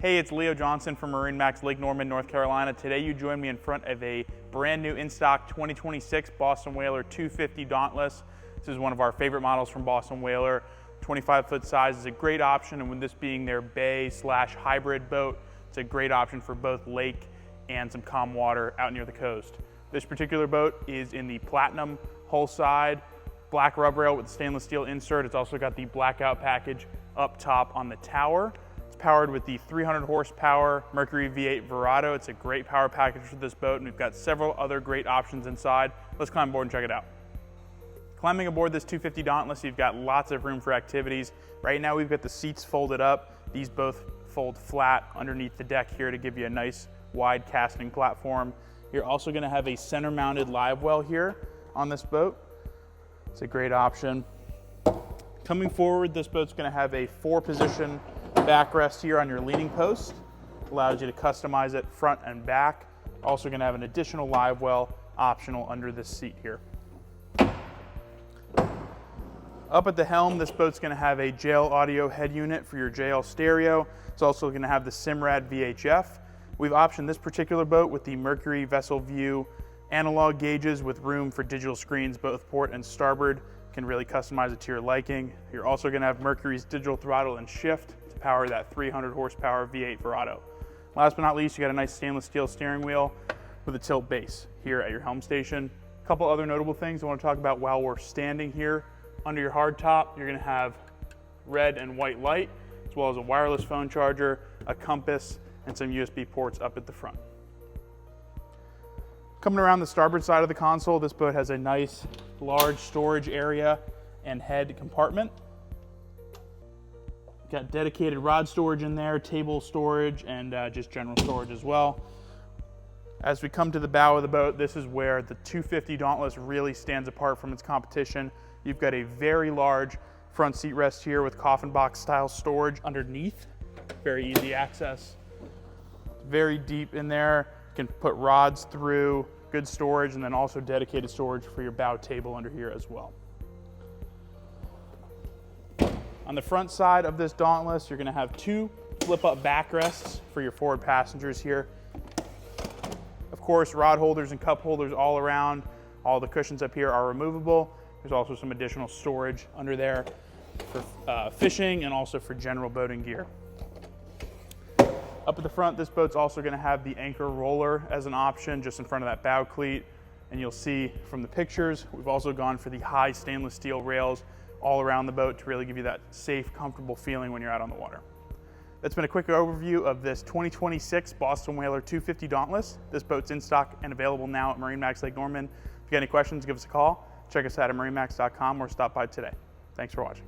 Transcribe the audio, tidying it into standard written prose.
Hey, it's Leo Johnson from MarineMax Lake Norman, North Carolina. Today you join me in front of a brand new in-stock 2026 Boston Whaler 250 Dauntless. This is one of our favorite models from Boston Whaler. 25-foot size is a great option, and with this being their bay/hybrid boat, it's a great option for both lake and some calm water out near the coast. This particular boat is in the platinum hull side, black rub rail with stainless steel insert. It's also got the blackout package up top on the tower. It's powered with the 300 horsepower Mercury V8 Verado. It's a great power package for this boat, and we've got several other great options inside. Let's climb aboard and check it out. Climbing aboard this 250 Dauntless, you've got lots of room for activities. Right now we've got the seats folded up. These both fold flat underneath the deck here to give you a nice wide casting platform. You're also going to have a center mounted live well here on this boat. It's a great option. Coming forward, this boat's going to have a 4-position backrest here on your leaning post. Allows you to customize it front and back. Also going to have an additional live well optional under this seat here. Up at the helm, this boat's going to have a JL audio head unit for your JL stereo. It's also going to have the Simrad VHF. We've optioned this particular boat with the Mercury Vessel View analog gauges with room for digital screens, both port and starboard. You can really customize it to your liking. You're also going to have Mercury's digital throttle and shift to power that 300 horsepower V8 Verado. Last but not least, you got a nice stainless steel steering wheel with a tilt base here at your helm station. A couple other notable things I want to talk about while we're standing here. Under your hardtop, you're going to have red and white light, as well as a wireless phone charger, a compass, and some USB ports up at the front. Coming around the starboard side of the console, this boat has a nice large storage area and head compartment. Got dedicated rod storage in there, table storage, and just general storage as well. As we come to the bow of the boat, this is where the 250 Dauntless really stands apart from its competition. You've got a very large front seat rest here with coffin box style storage underneath. Very easy access. Very deep in there. You can put rods through, good storage, and then also dedicated storage for your bow table under here as well. On the front side of this Dauntless, you're going to have 2 flip-up backrests for your forward passengers here. Of course, rod holders and cup holders all around. All the cushions up here are removable. There's also some additional storage under there for fishing and also for general boating gear. Up at the front, this boat's also going to have the anchor roller as an option just in front of that bow cleat. And you'll see from the pictures, we've also gone for the high stainless steel rails all around the boat to really give you that safe, comfortable feeling when you're out on the water. That's been a quick overview of this 2026 Boston Whaler 250 Dauntless. This boat's in stock and available now at MarineMax Lake Norman. If you got any questions, give us a call. Check us out at MarineMax.com or stop by today. Thanks for watching.